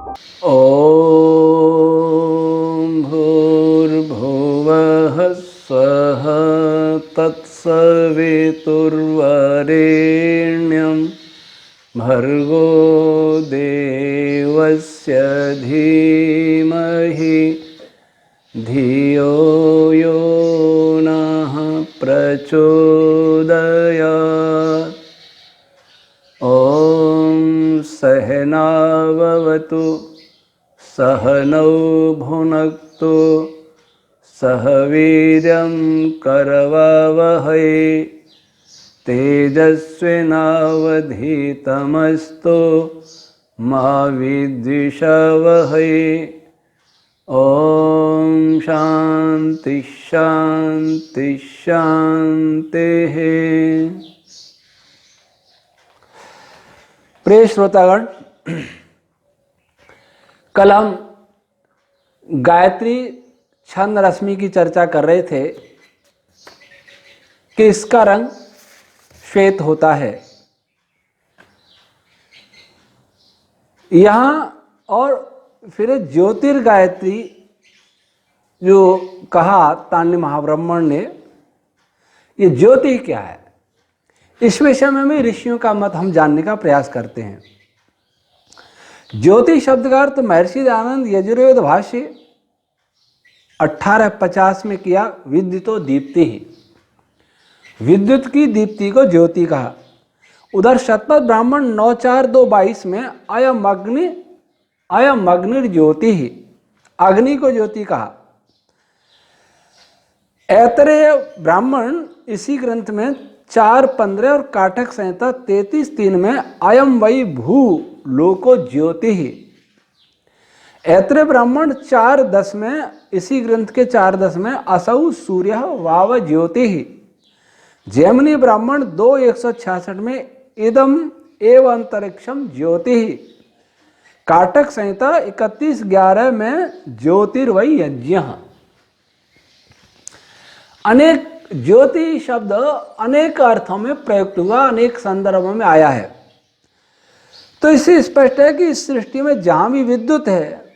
ॐ भूर्भुवः स्वः तत्सवितुर्वरेण्यं भर्गो देवस्य धीमहि धियो यो नः प्रचोदयात्। ॐ सहनाववतु सहनौ भुनक्तु सह वीर्यं करवावहै तेजस्विनावधीतमस्तु मा विद्विषावहै। ॐ शान्ति शान्ति शान्तिः। प्रिय श्रोतागण, कल हम गायत्री छंद रश्मि की चर्चा कर रहे थे कि इसका रंग श्वेत होता है। यहाँ और फिर ज्योतिर्गायत्री जो कहा तान्य महाब्रह्मण ने, ये ज्योति क्या है, इस विषय में भी ऋषियों का मत हम जानने का प्रयास करते हैं। ज्योति शब्द का अर्थ महर्षि दयानंद यजुर्वेद भाष्य 1850 में किया। विद्युतो दीप्ति ही, विद्युत की दीप्ति को ज्योति कहा। उधर शतपथ ब्राह्मण 94222 में अयम अग्निर्ज्योति ही, अग्नि को ज्योति कहा। ऐतरेय ब्राह्मण इसी ग्रंथ में 4:15 और काठक संहिता 33:3 में अयम वै भू लोको ज्योति ही। ऐतरेय ब्राह्मण 4:10 में, इसी ग्रंथ के 4:10 में असौ सूर्य वाव ज्योति ही। जैमिनी ब्राह्मण 2:166 में इदम एव अंतरिक्षम ज्योति ही। काठक संहिता 31:11 में ज्योतिर्वै यज्ञ। अनेक ज्योति शब्द अनेक अर्थों में प्रयुक्त हुआ, अनेक संदर्भों में आया है। तो इससे स्पष्ट है कि इस सृष्टि में जहां भी विद्युत है,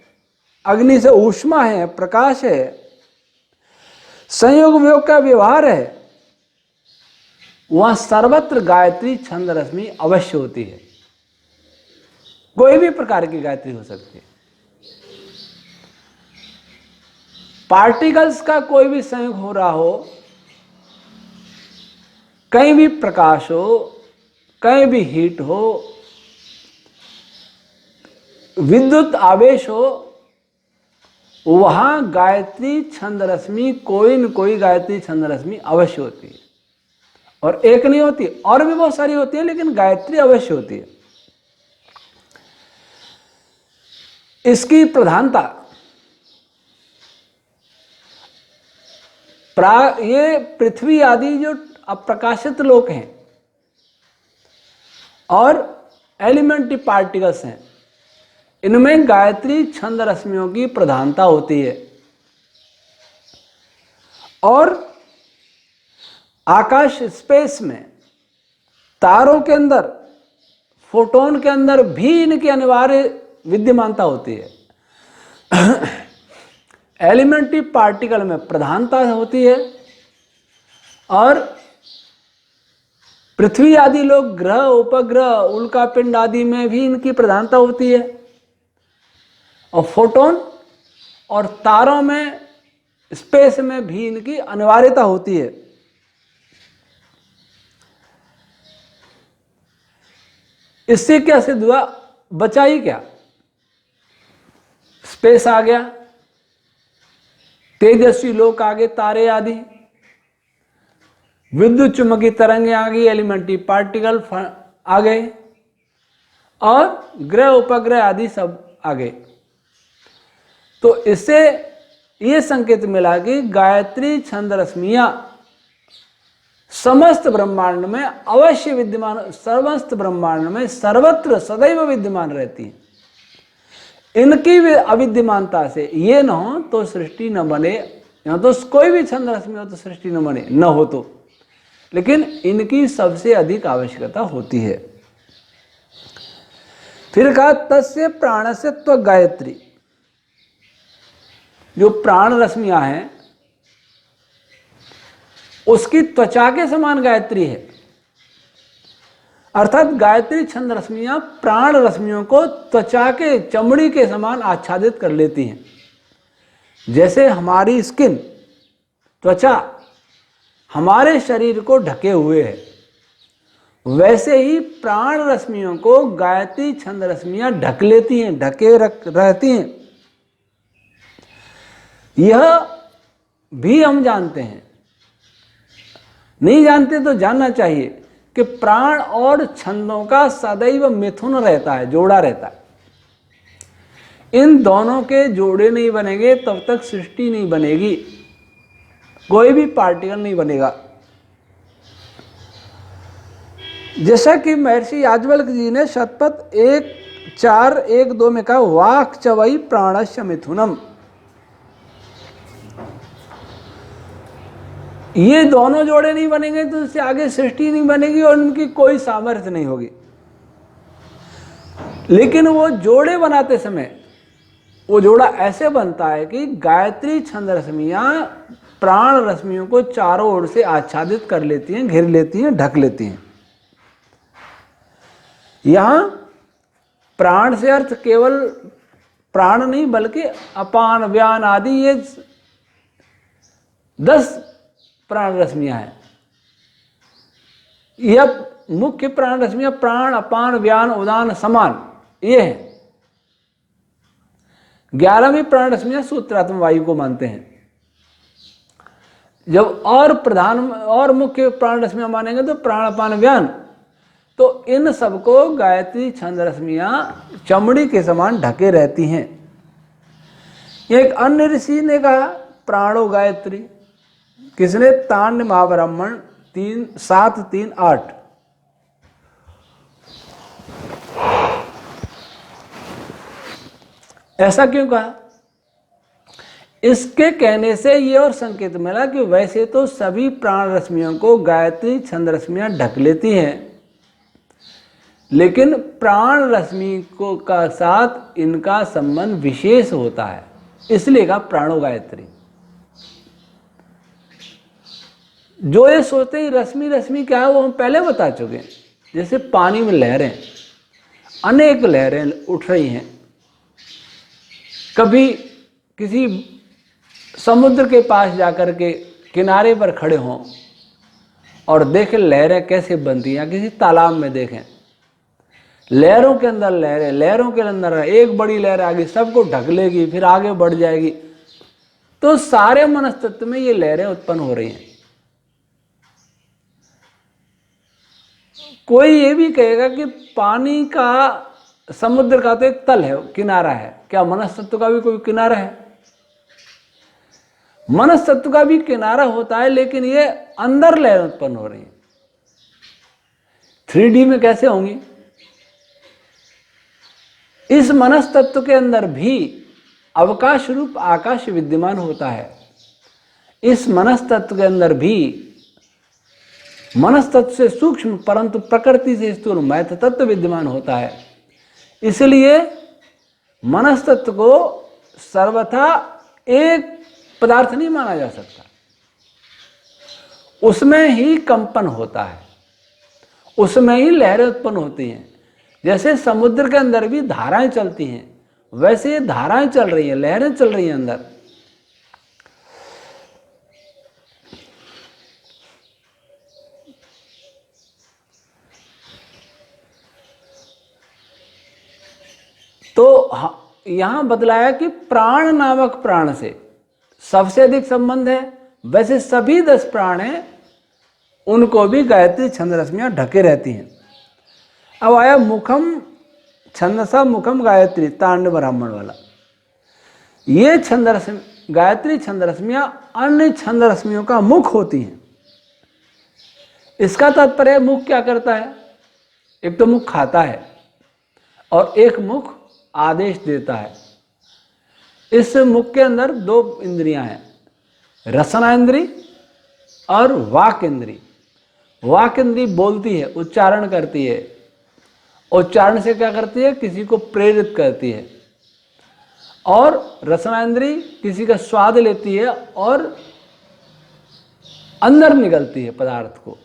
अग्नि से ऊष्मा है, प्रकाश है, संयोग वियोग का व्यवहार है, वहां सर्वत्र गायत्री छंद रश्मि अवश्य होती है। कोई भी प्रकार की गायत्री हो सकती है। पार्टिकल्स का कोई भी संयोग हो रहा हो, कहीं भी प्रकाश हो, कहीं भी हीट हो, विद्युत आवेश हो, वहां गायत्री छंद रश्मि, कोई न कोई गायत्री छंद रश्मि अवश्य होती है। और एक नहीं होती, और भी बहुत सारी होती है, लेकिन गायत्री अवश्य होती है। इसकी प्रधानता, ये पृथ्वी आदि जो अप्रकाशित लोक हैं और एलिमेंट्री पार्टिकल्स हैं, इनमें गायत्री छंद रश्मियों की प्रधानता होती है। और आकाश स्पेस में, तारों के अंदर, फोटोन के अंदर भी इनकी अनिवार्य विद्यमानता होती है। एलिमेंट्री पार्टिकल में प्रधानता होती है और पृथ्वी आदि लोग, ग्रह, उपग्रह, उल्कापिंड आदि में भी इनकी प्रधानता होती है। और फोटोन और तारों में, स्पेस में भी इनकी अनिवार्यता होती है। इससे क्या सिद्ध हुआ? बचा ही क्या, स्पेस आ गया, तेजस्वी लोक आ गए, तारे आदि, विद्युत चुंबकीय तरंगें आ गई, एलिमेंट्री पार्टिकल आ गए, और ग्रह उपग्रह आदि सब आ गए। तो इससे ये संकेत मिला कि गायत्री छंद रश्मियां समस्त ब्रह्मांड में अवश्य विद्यमान, समस्त ब्रह्मांड में सर्वत्र सदैव विद्यमान रहती हैं। इनकी अविद्यमानता से ये न हो तो सृष्टि न बने, या तो कोई भी छंद रश्मि हो तो सृष्टि न बने, न हो तो, लेकिन इनकी सबसे अधिक आवश्यकता होती है। फिर कहा तस्य प्राणस्य त्वक गायत्री, जो प्राण रश्मियां हैं उसकी त्वचा के समान गायत्री है। अर्थात गायत्री छंद रश्मियां प्राण रश्मियों को त्वचा के चमड़ी के समान आच्छादित कर लेती हैं। जैसे हमारी स्किन, त्वचा हमारे शरीर को ढके हुए है, वैसे ही प्राण रश्मियों को गायत्री छंद रश्मियां ढक लेती हैं, ढके रहती हैं। यह भी हम जानते हैं, नहीं जानते तो जानना चाहिए कि प्राण और छंदों का सदैव मिथुन रहता है, जोड़ा रहता है। इन दोनों के जोड़े नहीं बनेंगे तब तक सृष्टि नहीं बनेगी, कोई भी पार्टिकल नहीं बनेगा। जैसा कि महर्षि याज्ञवल्क्य जी ने शतपथ 1:4-1:2 में कहा, वाक् च वै प्राणस्य मिथुनम। ये दोनों जोड़े नहीं बनेंगे तो उससे आगे सृष्टि नहीं बनेगी और उनकी कोई सामर्थ्य नहीं होगी। लेकिन वो जोड़े बनाते समय वो जोड़ा ऐसे बनता है कि गायत्री छंद रश्मियां प्राण रश्मियों को चारों ओर से आच्छादित कर लेती हैं, घेर लेती हैं, ढक लेती हैं। यहां प्राण से अर्थ केवल प्राण नहीं बल्कि अपान, व्यान आदि ये 10 प्राण रश्मियां हैं। यह मुख्य प्राण रश्मियां प्राण, अपान, व्यान, उदान, समान ये है। 11वीं प्राण रश्मियां सूत्रात्म वायु को मानते हैं। जब और प्रधान और मुख्य प्राण रश्मियां मानेंगे तो प्राण, अपान, व्यान, तो इन सबको गायत्री छंद रश्मियां चमड़ी के समान ढके रहती हैं। एक अन्य ऋषि ने कहा प्राणो गायत्री, किसने? तान्य महाब्राह्मण 7:3-8। ऐसा क्यों कहा? इसके कहने से ये और संकेत मिला कि वैसे तो सभी प्राण रश्मियों को गायत्री छंद रश्मियां ढक लेती हैं, लेकिन प्राण रश्मि को का साथ इनका संबंध विशेष होता है, इसलिए कहा प्राणो गायत्री। जो ये सोचते हैं रश्मि रश्मि क्या है वो हम पहले बता चुके हैं। जैसे पानी में लहरें, अनेक लहरें उठ रही हैं। कभी किसी समुद्र के पास जाकर के किनारे पर खड़े हों और देखें लहरें कैसे बनती हैं, किसी तालाब में देखें लहरों के अंदर लहरें, लहरों के अंदर एक बड़ी लहर आ गई सबको ढक लेगी, फिर आगे बढ़ जाएगी, तो सारे मनस्तत्व में ये लहरें उत्पन्न हो रही हैं। कोई ये भी कहेगा कि पानी का, समुद्र का तो एक तल है, किनारा है, क्या मनस्तत्व का भी कोई किनारा है? मनस्तत्व का भी किनारा होता है, लेकिन ये अंदर लहरें उत्पन्न हो रही हैं। 3D में कैसे होंगी? इस मनस्तत्व के अंदर भी अवकाश रूप आकाश विद्यमान होता है। इस मनस्तत्व के अंदर भी मनस्तत्व से सूक्ष्म परंतु प्रकृति से स्थूल मैथ तत्व विद्यमान होता है। इसलिए मनस्तत्व को सर्वथा एक पदार्थ नहीं माना जा सकता, उसमें ही कंपन होता है, उसमें ही लहरें उत्पन्न होती हैं। जैसे समुद्र के अंदर भी धाराएं चलती हैं, वैसे ये धाराएं चल रही हैं, लहरें चल रही हैं अंदर। तो यहां बतलाया कि प्राण नामक प्राण से सबसे अधिक संबंध है। वैसे सभी 10 प्राण हैं, उनको भी गायत्री छंद रश्मियां ढके रहती हैं। अब आया मुखम छंदसा मुखम गायत्री, तांड ब्राह्मण वाला। ये छंद रश्मि, गायत्री छंद रश्मियां अन्य छंद रश्मियों का मुख होती हैं। इसका तात्पर्य मुख क्या करता है? एक तो मुख खाता है और एक मुख आदेश देता है। इस मुख के अंदर 2 इंद्रियां हैं, रसना इंद्री और वाक इंद्री। वाक इंद्री बोलती है, उच्चारण करती है, उच्चारण से क्या करती है, किसी को प्रेरित करती है, और रसनांद्री किसी का स्वाद लेती है और अंदर निकलती है पदार्थ को।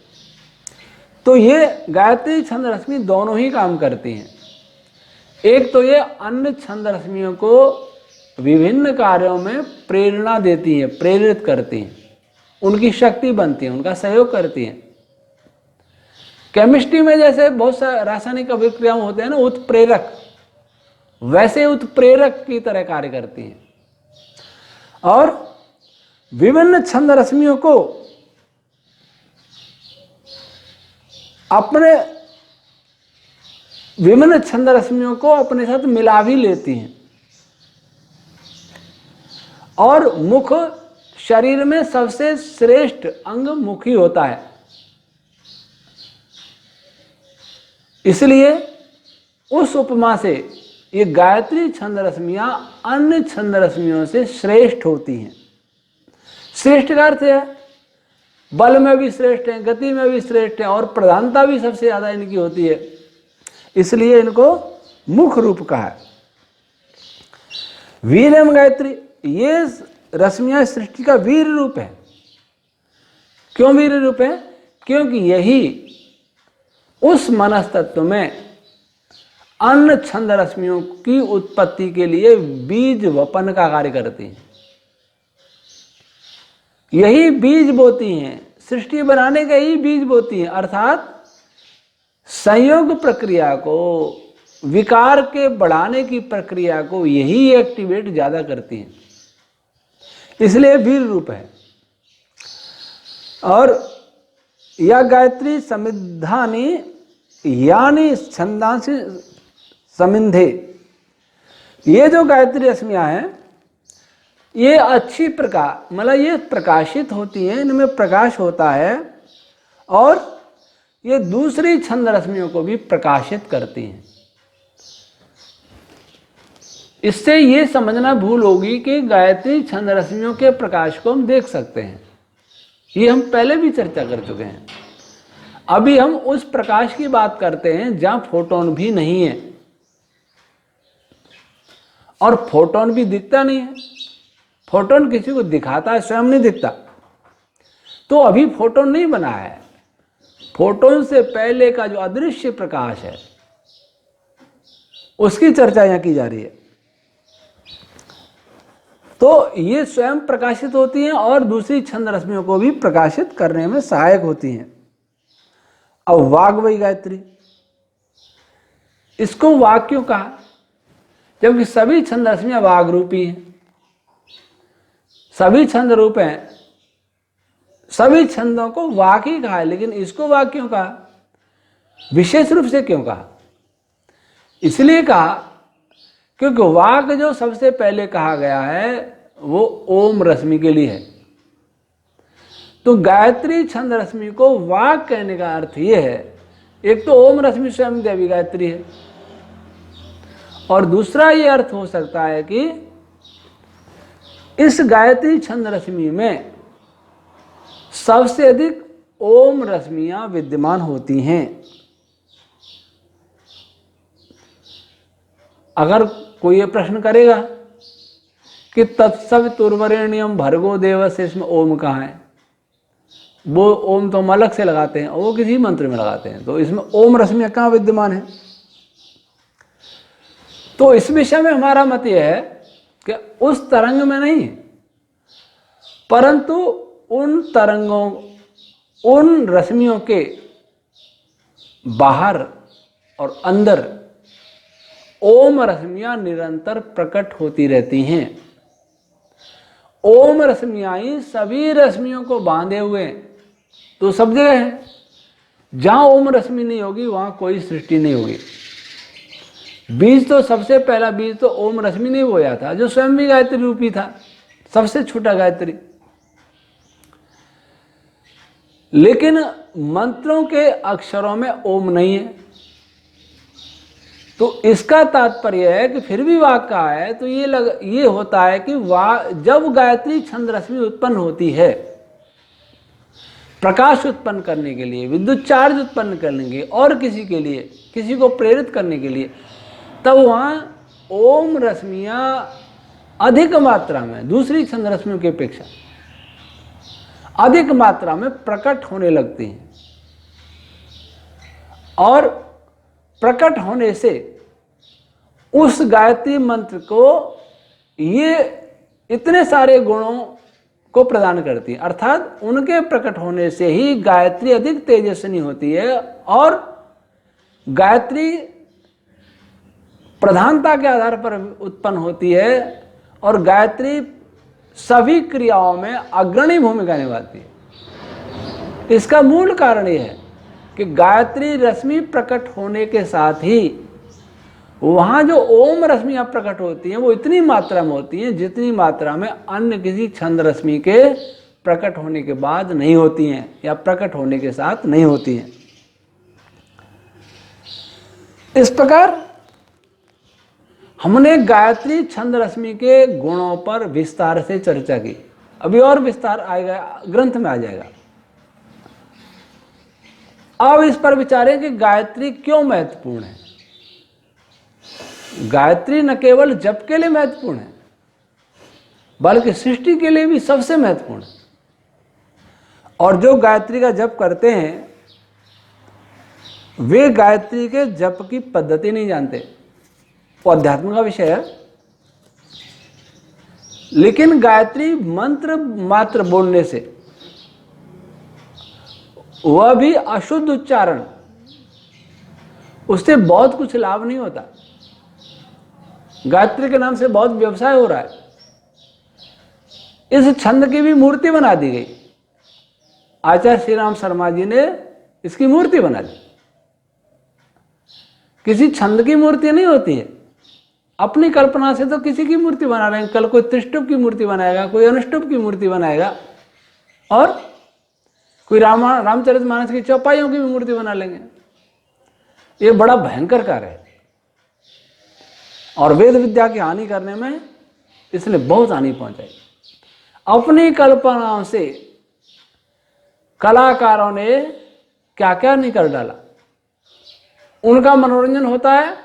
तो ये गायत्री छंद रश्मि दोनों ही काम करती हैं। एक तो ये अन्य छंद रश्मियों को विभिन्न कार्यों में प्रेरणा देती हैं, प्रेरित करती हैं, उनकी शक्ति बनती है, उनका सहयोग करती हैं। केमिस्ट्री में जैसे बहुत सारे रासायनिक अभिक्रियाएं होते हैं ना, उत्प्रेरक, वैसे उत्प्रेरक की तरह कार्य करती हैं। और विभिन्न छंद रश्मियों को अपने साथ मिला भी लेती हैं। और मुख शरीर में सबसे श्रेष्ठ अंग मुख ही होता है, इसलिए उस उपमा से ये गायत्री छंद रश्मियां अन्य छंद रश्मियों से श्रेष्ठ होती हैं। श्रेष्ठ का अर्थ है बल में भी श्रेष्ठ हैं, गति में भी श्रेष्ठ हैं, और प्रधानता भी सबसे ज्यादा इनकी होती है, इसलिए इनको मुख रूप कहा है। वीर्यम गायत्री, ये रश्मियां सृष्टि का वीर रूप है। क्यों वीर रूप है? क्योंकि यही उस मनस्तत्व में अन्य छंद रश्मियों की उत्पत्ति के लिए बीज वपन का कार्य करती हैं। यही बीज बोती हैं, सृष्टि बनाने के ही बीज बोती हैं, अर्थात संयोग प्रक्रिया को, विकार के बढ़ाने की प्रक्रिया को यही एक्टिवेट ज्यादा करती हैं, इसलिए वीर रूप है। और यह गायत्री समिद्धानि यानी छंदांसि समिंधे, ये जो गायत्री रश्मियां हैं ये अच्छी प्रकाश, मतलब ये प्रकाशित होती हैं, इनमें प्रकाश होता है, और ये दूसरी छंद रश्मियों को भी प्रकाशित करती हैं। इससे ये समझना भूल होगी कि गायत्री छंद रश्मियों के प्रकाश को हम देख सकते हैं, ये हम पहले भी चर्चा कर चुके हैं। अभी हम उस प्रकाश की बात करते हैं जहां फोटोन भी नहीं है, और फोटोन भी दिखता नहीं है। फोटोन किसी को दिखाता है, स्वयं नहीं दिखता, तो अभी फोटोन नहीं बना है। फोटोन से पहले का जो अदृश्य प्रकाश है उसकी चर्चा यहां की जा रही है। तो ये स्वयं प्रकाशित होती हैं और दूसरी छंद रश्मियों को भी प्रकाशित करने में सहायक होती हैं। अब वाग वही गायत्री, इसको वाग क्यों कहा? जबकि सभी छंद रश्मियां वाग रूपी हैं, सभी छंद रूप हैं, सभी छंदों को वाक ही कहा है, लेकिन इसको वाक क्यों कहा? विशेष रूप से क्यों कहा? इसलिए कहा क्योंकि वाक जो सबसे पहले कहा गया है वो ओम रश्मि के लिए है। तो गायत्री छंद रश्मि को वाक कहने का अर्थ ये है, एक तो ओम रश्मि स्वयं देवी गायत्री है, और दूसरा ये अर्थ हो सकता है कि इस गायत्री छंद रश्मि में सबसे अधिक ओम रश्मियां विद्यमान होती हैं। अगर कोई ये प्रश्न करेगा कि तत्सवितुर्वरेण्यम भर्गो देवस्य, इसमें ओम कहाँ है? वो ओम तो हम अलग से लगाते हैं, वो किसी मंत्र में लगाते हैं, तो इसमें ओम रश्मियां कहाँ विद्यमान है? तो इस विषय में हमारा मत यह है कि उस तरंग में नहीं, परंतु उन तरंगों, उन रश्मियों के बाहर और अंदर ओम रश्मियां निरंतर प्रकट होती रहती हैं। ओम रश्मियां ही सभी रश्मियों को बांधे हुए, तो सब जगह है। जहां ओम रश्मि नहीं होगी वहां कोई सृष्टि नहीं होगी। बीज तो सबसे पहला बीज तो ओम रश्मि ने बोया था, जो स्वयं भी गायत्री रूपी था, सबसे छोटा गायत्री। लेकिन मंत्रों के अक्षरों में ओम नहीं है, तो इसका तात्पर्य है कि फिर भी वाक कहा है, तो ये होता है कि जब गायत्री छंद रश्मि उत्पन्न होती है प्रकाश उत्पन्न करने के लिए, विद्युत चार्ज उत्पन्न करने के लिए, और किसी के लिए, किसी को प्रेरित करने के लिए, तब वहाँ ओम रश्मियाँ अधिक मात्रा में दूसरी छंद रश्मियों की अपेक्षा अधिक मात्रा में प्रकट होने लगती हैं। और प्रकट होने से उस गायत्री मंत्र को ये इतने सारे गुणों को प्रदान करती है, अर्थात उनके प्रकट होने से ही गायत्री अधिक तेजस्विनी होती है और गायत्री प्रधानता के आधार पर उत्पन्न होती है और गायत्री सभी क्रियाओं में अग्रणी भूमिका निभाती है। इसका मूल कारण यह है कि गायत्री रश्मि प्रकट होने के साथ ही वहाँ जो ओम रश्मियाँ प्रकट होती हैं वो इतनी मात्रा में होती हैं जितनी मात्रा में अन्य किसी छंद रश्मि के प्रकट होने के बाद नहीं होती हैं या प्रकट होने के साथ नहीं होती हैं। इस प्रकार हमने गायत्री छंद रश्मि के गुणों पर विस्तार से चर्चा की। अभी और विस्तार आएगा, ग्रंथ में आ जाएगा। अब इस पर विचारें कि गायत्री क्यों महत्वपूर्ण है। गायत्री न केवल जप के लिए महत्वपूर्ण है बल्कि सृष्टि के लिए भी सबसे महत्वपूर्ण है। और जो गायत्री का जप करते हैं वे गायत्री के जप की पद्धति नहीं जानते। वो अध्यात्म का विषय है, लेकिन गायत्री मंत्र मात्र बोलने से, वह भी अशुद्ध उच्चारण, उससे बहुत कुछ लाभ नहीं होता। गायत्री के नाम से बहुत व्यवसाय हो रहा है। इस छंद की भी मूर्ति बना दी गई। आचार्य श्री राम शर्मा जी ने इसकी मूर्ति बना दी। किसी छंद की मूर्ति नहीं होती है, अपनी कल्पना से तो किसी की मूर्ति बना रहे हैं। कल कोई त्रिष्टुप की मूर्ति बनाएगा, कोई अनुष्टुप की मूर्ति बनाएगा और कोई रामचरितमानस की चौपाइयों की भी मूर्ति बना लेंगे। ये बड़ा भयंकर कार्य है और वेद विद्या की हानि करने में इसने बहुत हानि पहुंचाई। अपनी कल्पनाओं से कलाकारों ने क्या क्या नहीं कर डाला। उनका मनोरंजन होता है,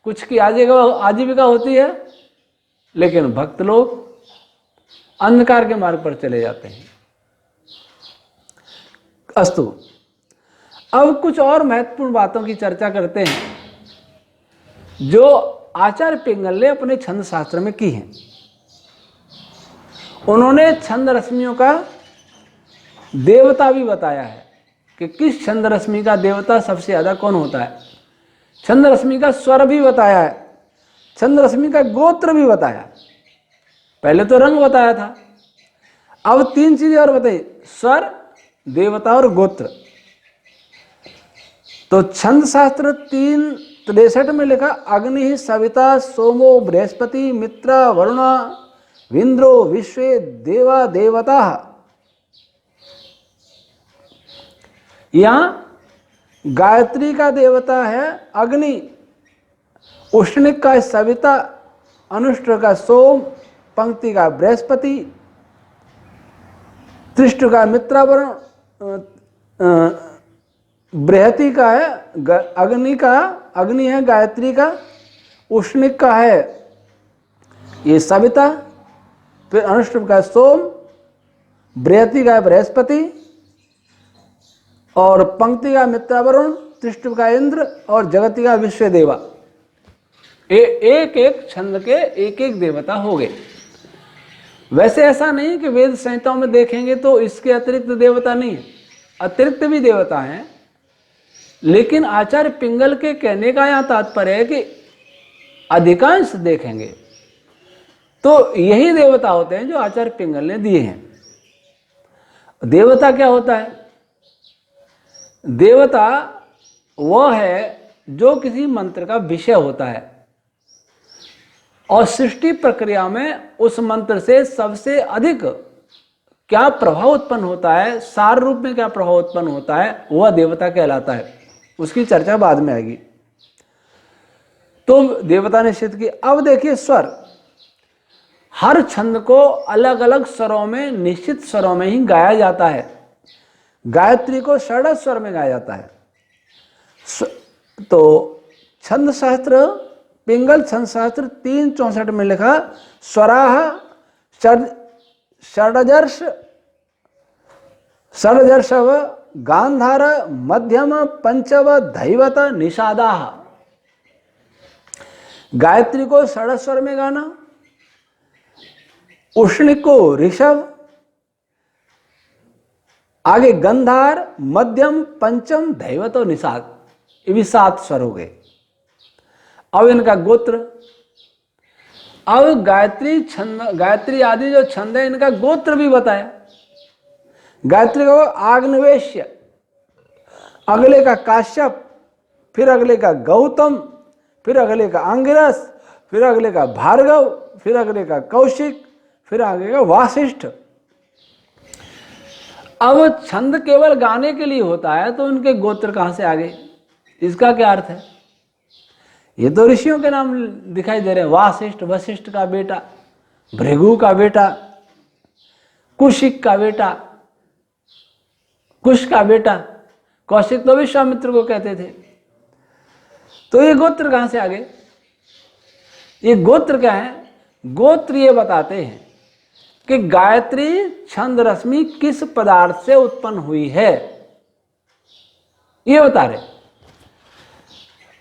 कुछ की आजीविका होती है, लेकिन भक्त लोग अंधकार के मार्ग पर चले जाते हैं। अस्तु, अब कुछ और महत्वपूर्ण बातों की चर्चा करते हैं जो आचार्य पिंगल ने अपने छंद शास्त्र में की हैं। उन्होंने छंद रश्मियों का देवता भी बताया है कि किस छंद रश्मि का देवता सबसे ज्यादा कौन होता है। छंद रश्मि का स्वर भी बताया है, छंद रश्मि का गोत्र भी बताया। पहले तो रंग बताया था, अब तीन चीजें और बताई, स्वर, देवता और गोत्र। तो छंद शास्त्र 3:63 में लिखा, अग्नि सविता सोमो बृहस्पति मित्र वरुण विंद्रो विश्वे देवा देवता। यहां गायत्री का देवता है अग्नि, उष्णिक का सविता, अनुष्ठ का सोम, पंक्ति का बृहस्पति, त्रिष्ट का मित्र वरुण, बृहति का है अग्नि है गायत्री का, उष्णिक का है ये सविता, फिर अनुष्टुप का सोम, बृहति का बृहस्पति और पंक्ति का मित्र वरुण, त्रिष्टुप का इंद्र और जगति का विश्व देवा। एक एक छंद के एक एक देवता हो गए। वैसे ऐसा नहीं कि वेद संहिताओं में देखेंगे तो इसके अतिरिक्त देवता नहीं है, अतिरिक्त भी देवता हैं, लेकिन आचार्य पिंगल के कहने का यह तात्पर्य है कि अधिकांश देखेंगे तो यही देवता होते हैं जो आचार्य पिंगल ने दिए हैं। देवता क्या होता है? देवता वह है जो किसी मंत्र का विषय होता है और सृष्टि प्रक्रिया में उस मंत्र से सबसे अधिक क्या प्रभाव उत्पन्न होता है, सार रूप में क्या प्रभाव उत्पन्न होता है, वह देवता कहलाता है। उसकी चर्चा बाद में आएगी। तो देवता ने सिद्ध की। अब देखिए स्वर, हर छंद को अलग अलग स्वरों में, निश्चित स्वरों में ही गाया जाता है। गायत्री को षड्ज स्वर में गाया जाता है। तो छंद शास्त्र, पिंगल छंद शास्त्र 364 में लिखा स्वराह षड्जर्षव गांधार मध्यम पंचव धैवत निषादाः। गायत्री को षड्ज स्वर में गाना, उष्णिक को ऋषभ, आगे गंधार, मध्यम, पंचम, धैवत और निषाद, ये भी 7 स्वर हो गए। अब इनका गोत्र, अब गायत्री आदि जो छंद है इनका गोत्र भी बताया। गायत्री को आग्नवेश्य, अगले का काश्यप, फिर अगले का गौतम, फिर अगले का अंगिरस, फिर अगले का भार्गव, फिर अगले का कौशिक, फिर आगे का वासिष्ठ। अब छंद केवल गाने के लिए होता है तो उनके गोत्र कहां से आ गए, इसका क्या अर्थ है? ये तो ऋषियों के नाम दिखाई दे रहे हैं। वासिष्ठ, वशिष्ठ का बेटा, भृगु का बेटा, कुशिक का बेटा, कुश का बेटा, कौशिक तो विश्वामित्र को कहते थे। तो ये गोत्र कहां से आ गए? ये गोत्र क्या है? गोत्र ये बताते हैं कि गायत्री छंद रश्मि किस पदार्थ से उत्पन्न हुई है, ये बता रहे।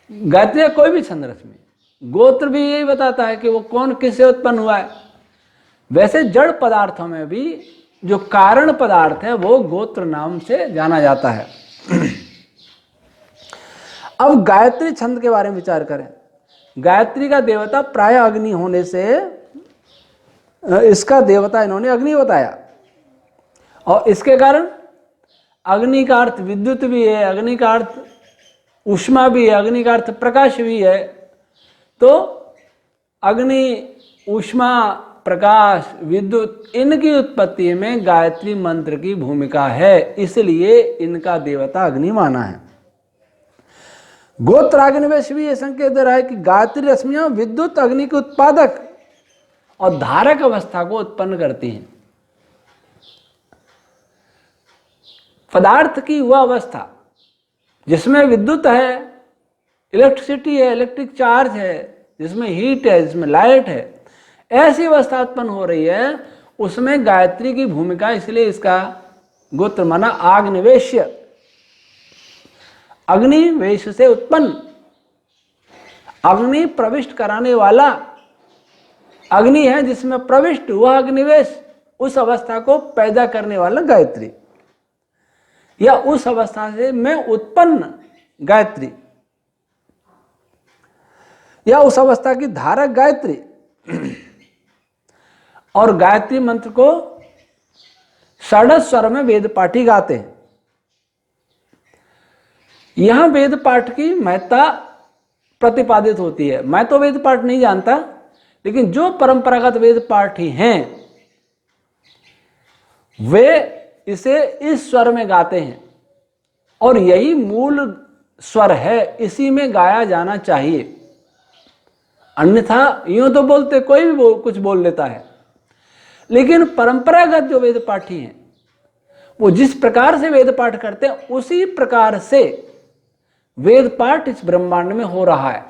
गायत्री या कोई भी छंद रश्मि, गोत्र भी यही बताता है कि वो कौन किससे उत्पन्न हुआ है। वैसे जड़ पदार्थों में भी जो कारण पदार्थ है वो गोत्र नाम से जाना जाता है। अब गायत्री छंद के बारे में विचार करें। गायत्री का देवता प्राय अग्नि होने से इसका देवता इन्होंने अग्नि बताया, और इसके कारण अग्नि का अर्थ विद्युत भी है, अग्नि का अर्थ ऊष्मा भी है, अग्नि का अर्थ प्रकाश भी है। तो अग्नि, ऊष्मा, प्रकाश, विद्युत, इनकी उत्पत्ति में गायत्री मंत्र की भूमिका है, इसलिए इनका देवता अग्नि माना है। गोत्र अग्निवेश भी यह संकेत दे रहा है कि गायत्री रश्मियां विद्युत अग्नि के उत्पादक और धारक अवस्था को उत्पन्न करती हैं। पदार्थ की वह अवस्था जिसमें विद्युत है, इलेक्ट्रिसिटी है, इलेक्ट्रिक चार्ज है, जिसमें हीट है, जिसमें लाइट है, ऐसी अवस्था उत्पन्न हो रही है, उसमें गायत्री की भूमिका, इसलिए इसका गोत्र माना आग्निवेश्य, अग्निवेश से उत्पन्न, अग्नि प्रविष्ट कराने वाला। अग्नि है जिसमें प्रविष्ट हुआ अग्निवेश, उस अवस्था को पैदा करने वाला गायत्री, या उस अवस्था से में उत्पन्न गायत्री, या उस अवस्था की धारक गायत्री। और गायत्री मंत्र को षड्ज स्वर में वेद पाठी गाते हैं। यहां वेद पाठ की महत्ता प्रतिपादित होती है। मैं तो वेद पाठ नहीं जानता, लेकिन जो परंपरागत वेद पाठी हैं वे इसे इस स्वर में गाते हैं, और यही मूल स्वर है, इसी में गाया जाना चाहिए। अन्यथा यूं तो बोलते कोई भी कुछ बोल लेता है, लेकिन परंपरागत जो वेद पाठी हैं वो जिस प्रकार से वेद पाठ करते हैं उसी प्रकार से वेद पाठ इस ब्रह्मांड में हो रहा है।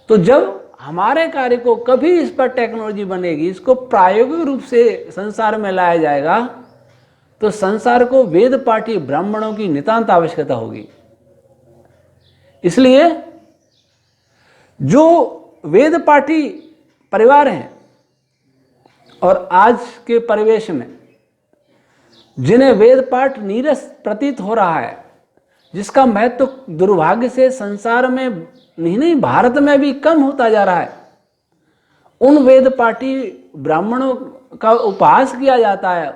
तो जब हमारे कार्य को कभी इस पर टेक्नोलॉजी बनेगी, इसको प्रायोगिक रूप से संसार में लाया जाएगा, तो संसार को वेद पाठी ब्राह्मणों की नितांत आवश्यकता होगी। इसलिए जो वेद पाठी परिवार हैं और आज के परिवेश में जिन्हें वेद पाठ नीरस प्रतीत हो रहा है, जिसका महत्व तो दुर्भाग्य से संसार में नहीं भारत में भी कम होता जा रहा है, उन वेद पाठी ब्राह्मणों का उपहास किया जाता है,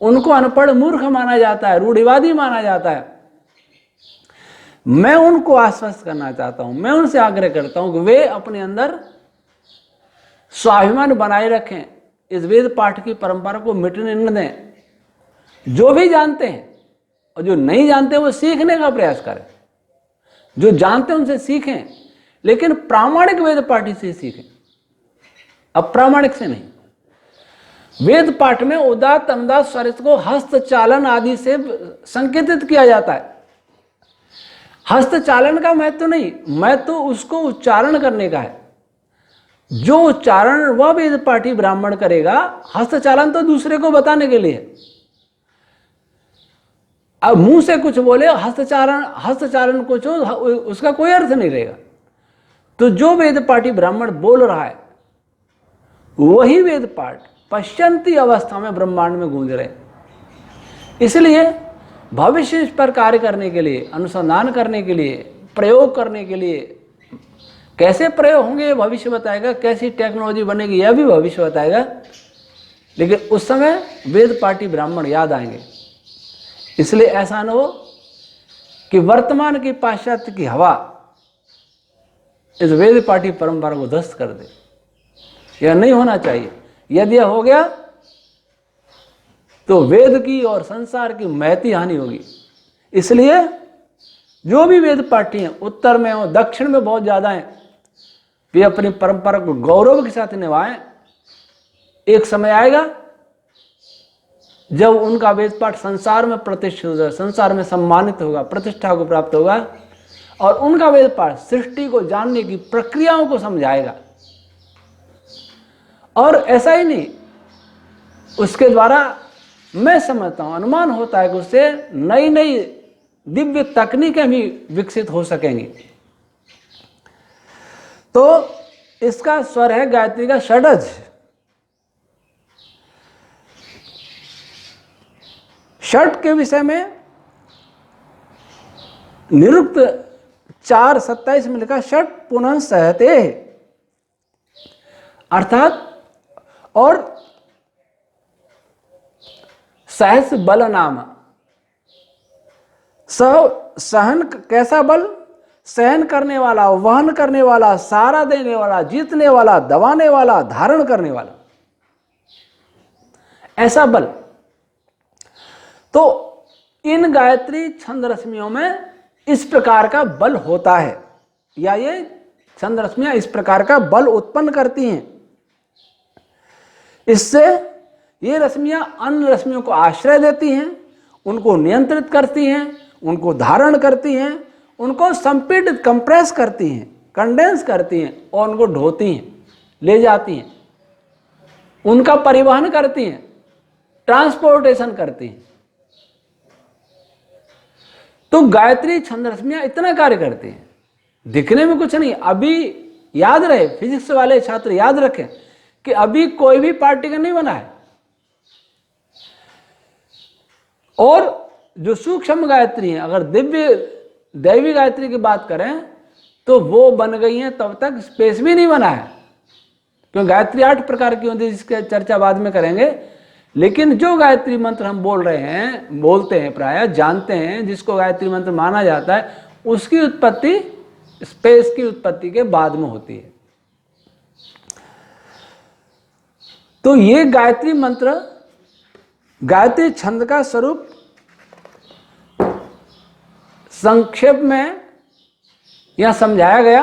उनको अनपढ़ मूर्ख माना जाता है, रूढ़िवादी माना जाता है। मैं उनको आश्वस्त करना चाहता हूं, मैं उनसे आग्रह करता हूं कि वे अपने अंदर स्वाभिमान बनाए रखें, इस वेद पाठ की परंपरा को मिटने न दें। जो भी जानते हैं और जो नहीं जानते वो सीखने का प्रयास करें, जो जानते हैं उनसे सीखें, लेकिन प्रामाणिक वेद पाठी से सीखें, अप्रामाणिक से नहीं। वेद पाठ में उदात्त अनुदात स्वरित को हस्तचालन आदि से संकेतित किया जाता है। हस्तचालन का महत्व नहीं, महत्व उसको उच्चारण करने का है। जो उच्चारण वह वेद पाठी ब्राह्मण करेगा, हस्तचालन तो दूसरे को बताने के लिए। अब मुंह से कुछ बोले, हस्तचालन कुछ हो, उसका कोई अर्थ नहीं रहेगा। तो जो वेद पाठी ब्राह्मण बोल रहा है वही वेद पाठ पश्चंती अवस्था में ब्रह्मांड में गूंज रहे। इसलिए भविष्य इस पर कार्य करने के लिए, अनुसंधान करने के लिए, प्रयोग करने के लिए, कैसे प्रयोग होंगे भविष्य बताएगा, कैसी टेक्नोलॉजी बनेगी यह भी भविष्य बताएगा। लेकिन उस समय वेद पाठी ब्राह्मण याद आएंगे। इसलिए ऐसा न हो कि वर्तमान की पाश्चात्य की हवा इस वेद पाठी परंपरा को ध्वस्त कर दे। यह नहीं होना चाहिए। यदि यह हो गया तो वेद की और संसार की महती हानि होगी। इसलिए जो भी वेद पाठी हैं, उत्तर में और दक्षिण में बहुत ज्यादा हैं, वे अपनी परंपरा को गौरव के साथ निभाएं। एक समय आएगा जब उनका वेद पाठ संसार में प्रतिष्ठित होगा, संसार में सम्मानित होगा, प्रतिष्ठा को प्राप्त होगा, और उनका वेद पाठ सृष्टि को जानने की प्रक्रियाओं को समझाएगा। और ऐसा ही नहीं, उसके द्वारा मैं समझता हूं, अनुमान होता है कि उससे नई नई दिव्य तकनीकें भी विकसित हो सकेंगी। तो इसका स्वर है गायत्री का षडज। षट के विषय में निरुक्त 4:27 में लिखा षट पुनः सहते, अर्थात और सहस बल नाम। सहन कैसा बल? सहन करने वाला, वहन करने वाला, सहारा देने वाला, जीतने वाला, दबाने वाला, धारण करने वाला, ऐसा बल। तो इन गायत्री छंद रश्मियों में इस प्रकार का बल होता है, या ये छंद रश्मियां इस प्रकार का बल उत्पन्न करती हैं। इससे ये रश्मियां अन्य रश्मियों को आश्रय देती हैं, उनको नियंत्रित करती हैं, उनको धारण करती हैं, उनको संपीडित कंप्रेस करती हैं, कंडेंस करती हैं, और उनको ढोती हैं, ले जाती हैं, उनका परिवहन करती हैं, ट्रांसपोर्टेशन करती हैं। तो गायत्री छंद रश्मियां इतना कार्य करती हैं, दिखने में कुछ नहीं। अभी याद रहे, फिजिक्स वाले छात्र याद रखें कि अभी कोई भी पार्टिकल नहीं बना है, और जो सूक्ष्म गायत्री है, अगर दिव्य दैवी गायत्री की बात करें तो वो बन गई है, तब तक स्पेस भी नहीं बना है। क्योंकि गायत्री 8 प्रकार की होती है, जिसकी चर्चा बाद में करेंगे। लेकिन जो गायत्री मंत्र हम बोल रहे हैं, बोलते हैं, प्रायः जानते हैं, जिसको गायत्री मंत्र माना जाता है, उसकी उत्पत्ति स्पेस की उत्पत्ति के बाद में होती है। तो ये गायत्री मंत्र, गायत्री छंद का स्वरूप संक्षेप में यह समझाया गया।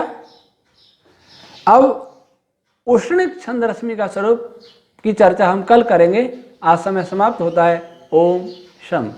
अब उष्णिक छंद रश्मि का स्वरूप की चर्चा हम कल करेंगे। आज समय समाप्त होता है। ओम शम।